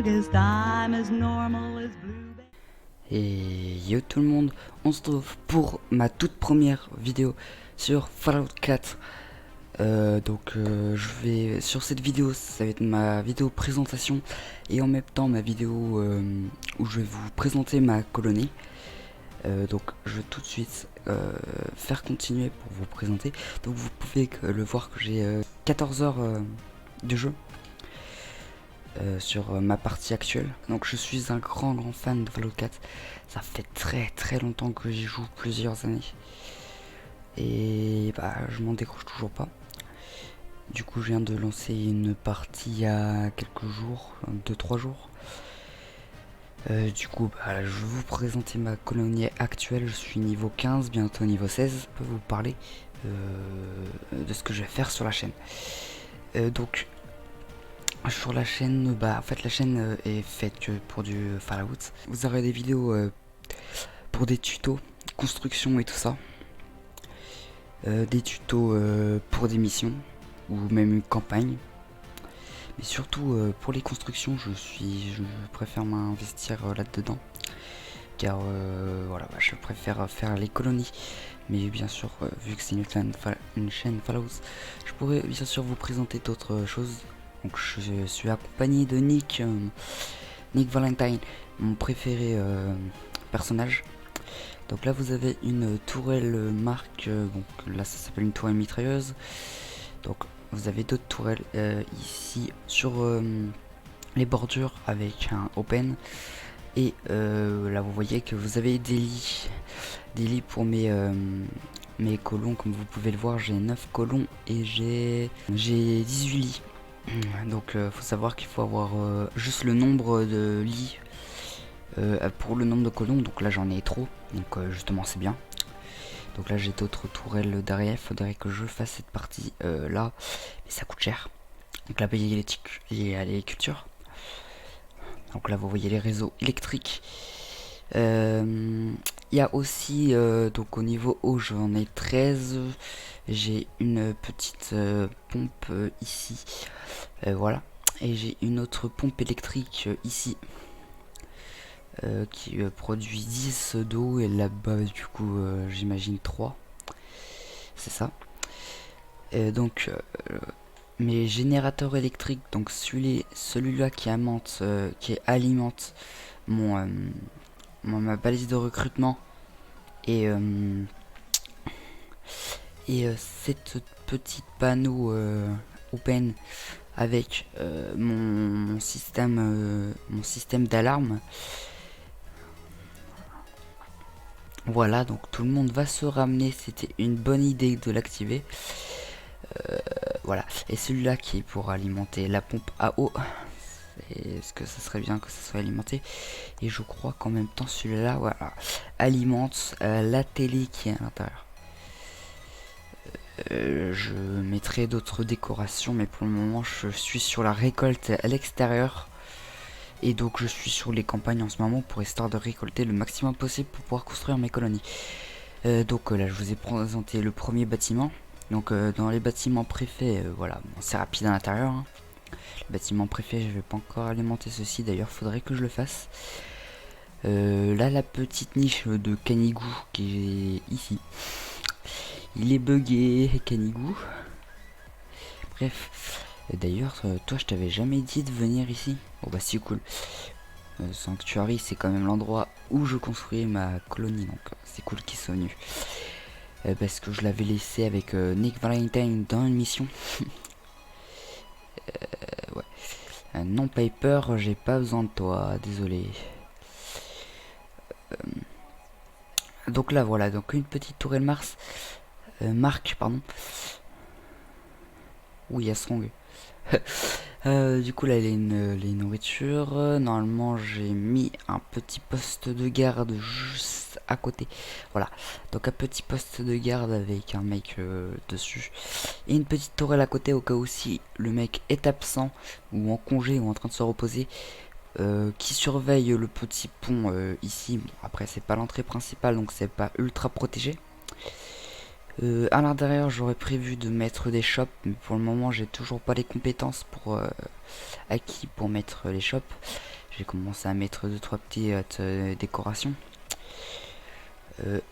August, I'm as normal as blue. Et yo tout le monde, on se retrouve pour ma toute première vidéo sur Fallout 4. Je vais sur cette vidéo, ça va être ma vidéo présentation et en même temps ma vidéo où je vais vous présenter ma colonie. Donc je vais tout de suite faire continuer pour vous présenter. Donc vous pouvez le voir que j'ai 14 heures de jeu sur ma partie actuelle. Donc je suis un grand fan de Fallout 4. Ça fait très longtemps que j'y joue, plusieurs années. Et bah je m'en décroche toujours pas. Du coup je viens de lancer une partie il y a quelques jours, 2-3 jours. Je vais vous présenter ma colonie actuelle. Je suis niveau 15, bientôt niveau 16. Je peux vous parler de ce que je vais faire sur la chaîne. Sur la chaîne, en fait la chaîne est faite que pour du Fallout. Vous aurez des vidéos pour des tutos, construction et tout ça. Des tutos pour des missions ou même une campagne. Mais surtout pour les constructions, je préfère m'investir là-dedans. Car je préfère faire les colonies. Mais bien sûr, vu que c'est une chaîne Fallout, je pourrais bien sûr vous présenter d'autres choses. Donc je suis accompagné de Nick Valentine, mon préféré personnage. Donc là vous avez une tourelle marque, donc là ça s'appelle une tourelle mitrailleuse. Donc vous avez d'autres tourelles ici sur les bordures avec un open. Et là vous voyez que vous avez des lits pour mes colons. Comme vous pouvez le voir, j'ai 9 colons et j'ai 18 lits. Donc faut savoir qu'il faut avoir juste le nombre de lits pour le nombre de colons. Donc là j'en ai trop, donc justement c'est bien. Donc là j'ai d'autres tourelles derrière, il faudrait que je fasse cette partie là, mais ça coûte cher. Donc là il y a les cultures. Donc là vous voyez les réseaux électriques. Il y a aussi donc au niveau haut j'en ai 13. J'ai une petite pompe ici, voilà, et j'ai une autre pompe électrique ici qui produit 10 d'eau, et là-bas du coup j'imagine 3, c'est ça. Mes générateurs électriques, donc celui-là qui alimente ma balise de recrutement et cette petite panneau open avec mon système d'alarme. Voilà, donc tout le monde va se ramener. C'était une bonne idée de l'activer. Voilà, et celui-là qui est pour alimenter la pompe à eau. Est-ce que ça serait bien que ça soit alimenté? Et je crois qu'en même temps celui-là, voilà, alimente la télé qui est à l'intérieur. Je mettrai d'autres décorations, mais pour le moment je suis sur la récolte à l'extérieur. Et donc je suis sur les campagnes en ce moment pour histoire de récolter le maximum possible pour pouvoir construire mes colonies. Là je vous ai présenté le premier bâtiment. Donc dans les bâtiments préfets, voilà, bon, c'est rapide à l'intérieur, hein. Le bâtiment préfet, je vais pas encore alimenter ceci, d'ailleurs faudrait que je le fasse. Là la petite niche de Canigou qui est ici. Il est bugué, Canigou. Bref. D'ailleurs, toi, je t'avais jamais dit de venir ici. Oh bah c'est cool. Sanctuary, c'est quand même l'endroit où je construis ma colonie, donc c'est cool qu'il soit venu. Parce que je l'avais laissé avec Nick Valentine dans une mission. Ouais. Non, Piper, j'ai pas besoin de toi, désolé. Donc là, voilà, donc une petite tourelle Marc, pardon. Ouh, il y a Strong. Du coup là les nourritures, normalement j'ai mis un petit poste de garde juste à côté, voilà, donc un petit poste de garde avec un mec dessus et une petite tourelle à côté au cas où si le mec est absent ou en congé ou en train de se reposer, qui surveille le petit pont ici. Bon, après c'est pas l'entrée principale donc c'est pas ultra protégé. À l'intérieur j'aurais prévu de mettre des shops, mais pour le moment j'ai toujours pas les compétences pour acquis pour mettre les shops. j'ai commencé à mettre 2-3 petites décorations.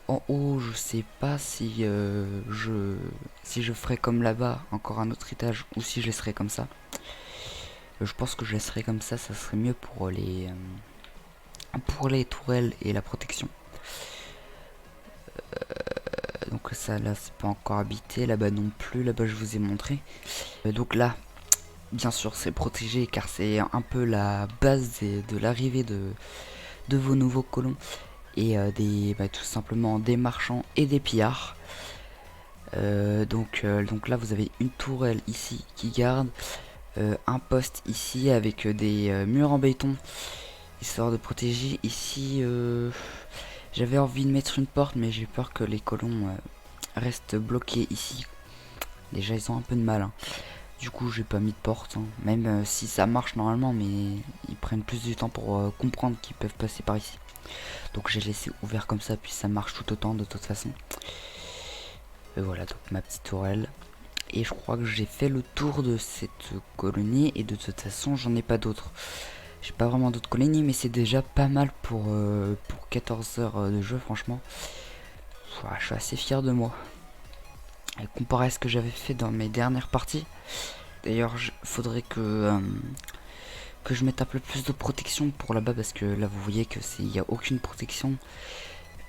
En haut, je sais pas si je ferai comme là-bas encore un autre étage ou si je laisserai comme ça. Je pense que je laisserai comme ça serait mieux pour les tourelles et la protection. Donc ça là c'est pas encore habité, là-bas non plus, là-bas je vous ai montré. Donc là, bien sûr c'est protégé car c'est un peu la base de l'arrivée de vos nouveaux colons et tout simplement des marchands et des pillards. Donc là vous avez une tourelle ici qui garde, un poste ici avec des murs en béton histoire de protéger. Ici j'avais envie de mettre une porte mais j'ai peur que les colons restent bloqués ici. Déjà ils ont un peu de mal hein. Du coup j'ai pas mis de porte hein. Même si ça marche normalement, mais ils prennent plus du temps pour comprendre qu'ils peuvent passer par ici. Donc j'ai laissé ouvert comme ça, puis ça marche tout autant de toute façon. Et voilà donc ma petite tourelle. Et je crois que j'ai fait le tour de cette colonie et de toute façon j'en ai pas d'autres. J'ai pas vraiment d'autres colonies mais c'est déjà pas mal pour 14 heures de jeu franchement. Ouah, je suis assez fier de moi. Et comparé à ce que j'avais fait dans mes dernières parties. D'ailleurs faudrait que je mette un peu plus de protection pour là-bas parce que là vous voyez que il n'y a aucune protection.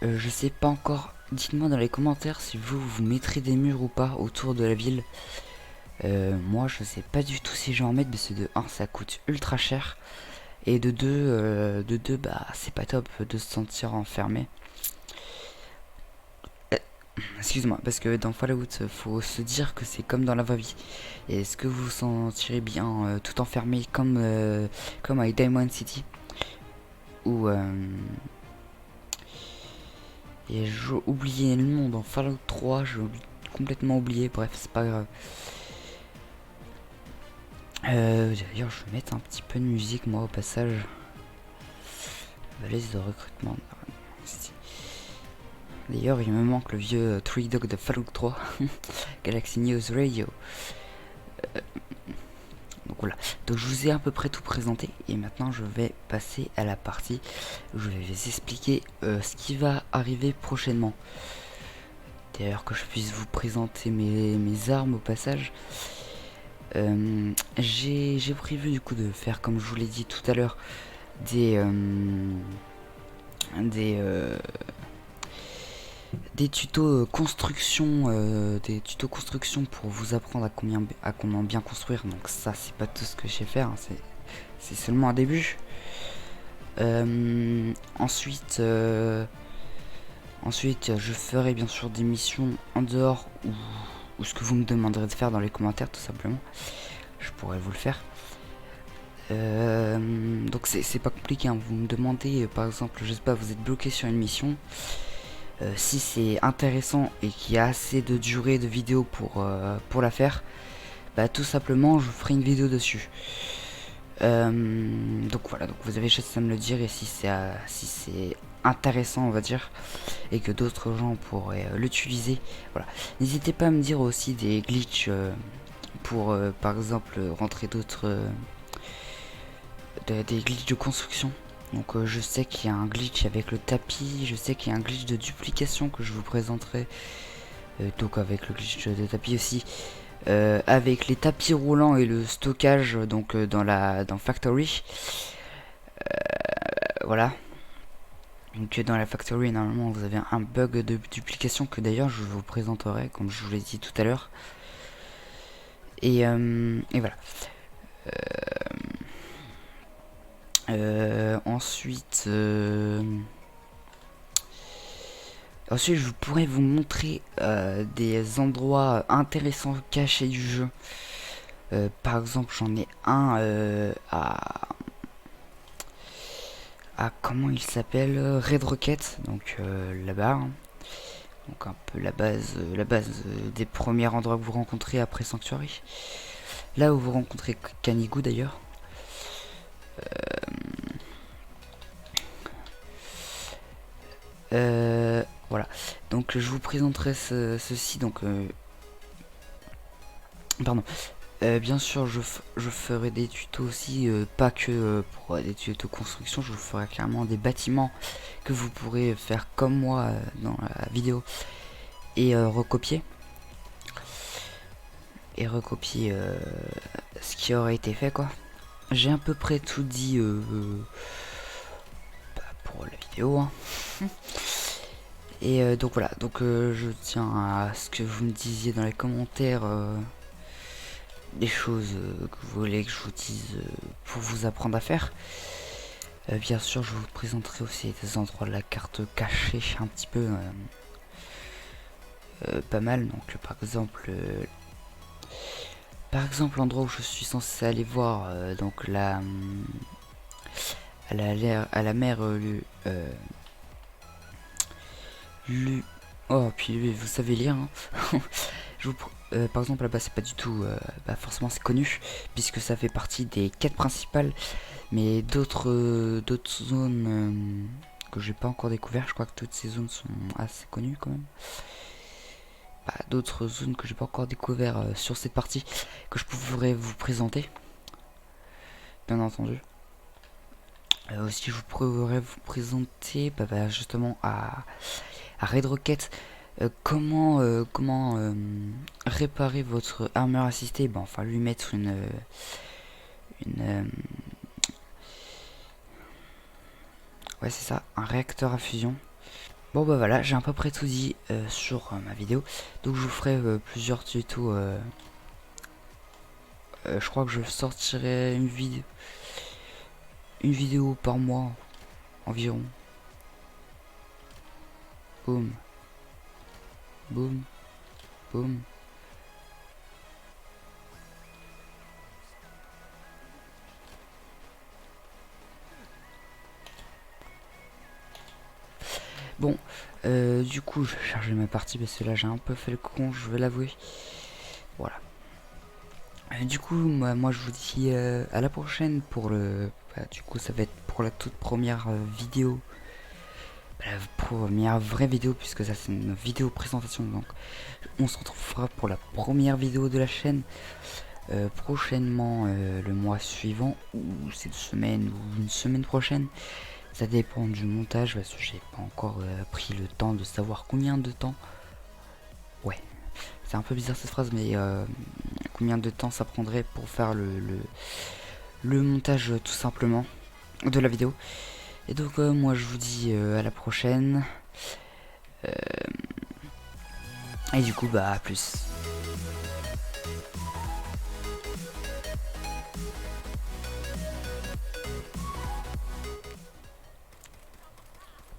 Je sais pas encore. Dites-moi dans les commentaires si vous mettrez des murs ou pas autour de la ville. Moi je sais pas du tout si je vais en mettre parce que de 1 ça coûte ultra cher et de 2 bah c'est pas top de se sentir enfermé. Excuse-moi, parce que dans Fallout, faut se dire que c'est comme dans la vraie vie. Et est-ce que vous vous sentirez bien tout enfermé comme avec Diamond City ou et j'ai oublié le nom dans Fallout 3, j'ai complètement oublié, bref, c'est pas grave. D'ailleurs, je vais mettre un petit peu de musique moi au passage. Valise de recrutement. D'ailleurs, il me manque le vieux Tree Dog de Fallout 3, Galaxy News Radio. Donc voilà, donc je vous ai à peu près tout présenté et maintenant je vais passer à la partie où je vais vous expliquer ce qui va arriver prochainement. D'ailleurs que je puisse vous présenter mes armes au passage. J'ai prévu du coup de faire comme je vous l'ai dit tout à l'heure des tutos construction, pour vous apprendre à comment bien construire. Donc ça c'est pas tout ce que je sais faire hein, c'est seulement un début. Ensuite je ferai bien sûr des missions en dehors ou ce que vous me demanderez de faire dans les commentaires tout simplement. Je pourrais vous le faire. Donc c'est pas compliqué hein. Vous me demandez par exemple, je sais pas, vous êtes bloqué sur une mission. Si c'est intéressant et qu'il y a assez de durée de vidéo pour la faire, bah tout simplement je ferai une vidéo dessus. Donc voilà, donc vous avez juste à me le dire et si c'est intéressant on va dire et que d'autres gens pourraient l'utiliser, voilà. N'hésitez pas à me dire aussi des glitches pour par exemple rentrer d'autres des glitches de construction. Donc je sais qu'il y a un glitch avec le tapis, je sais qu'il y a un glitch de duplication que je vous présenterai. Donc avec le glitch de tapis aussi. Avec les tapis roulants et le stockage donc dans Factory. Voilà. Donc dans la Factory normalement vous avez un bug de duplication que d'ailleurs je vous présenterai comme je vous l'ai dit tout à l'heure. Et voilà. Ensuite, je pourrais vous montrer des endroits intéressants cachés du jeu. Par exemple, j'en ai un à comment il s'appelle, Red Rocket, donc là-bas. Donc un peu la base des premiers endroits que vous rencontrez après Sanctuary. Là où vous rencontrez Canigou d'ailleurs. Voilà, donc je vous présenterai ceci. Donc pardon, Bien sûr, je ferai des tutos aussi, pas que pour des tutos construction, je vous ferai clairement des bâtiments que vous pourrez faire comme moi dans la vidéo et recopier. Et recopier ce qui aurait été fait quoi. J'ai à peu près tout dit pour la vidéo. Hein. Et donc voilà, donc je tiens à ce que vous me disiez dans les commentaires des choses que vous voulez que je vous dise pour vous apprendre à faire. Bien sûr, je vous présenterai aussi des endroits de la carte cachés un petit peu pas mal. Donc par exemple l'endroit où je suis censé aller voir donc la à la mer oh puis vous savez lire hein. Par exemple là-bas c'est pas du tout forcément c'est connu puisque ça fait partie des quêtes principales, mais d'autres zones que j'ai pas encore découvert, je crois que toutes ces zones sont assez connues quand même. D'autres zones que j'ai pas encore découvert sur cette partie que je pourrais vous présenter bien entendu. Aussi je pourrais vous présenter justement à Red Rocket comment réparer votre armure assistée. Enfin lui mettre une ouais c'est ça, un réacteur à fusion. Bon voilà, j'ai à peu près tout dit sur ma vidéo, donc je vous ferai plusieurs tutos. Je crois que je sortirai une vidéo par mois environ. Boum, boum, boum. Bon, du coup, je vais charger ma partie parce que là j'ai un peu fait le con, je vais l'avouer. Voilà. Du coup, moi je vous dis à la prochaine pour le. Du coup, ça va être pour la toute première vidéo. La première vraie vidéo, puisque ça c'est une vidéo présentation. Donc, on se retrouvera pour la première vidéo de la chaîne. Prochainement, le mois suivant, ou cette semaine, ou une semaine prochaine. Ça dépend du montage, parce que j'ai pas encore pris le temps de savoir combien de temps. Ouais, c'est un peu bizarre cette phrase, mais combien de temps ça prendrait pour faire le montage tout simplement de la vidéo. Et donc moi je vous dis à la prochaine. Et du coup à plus.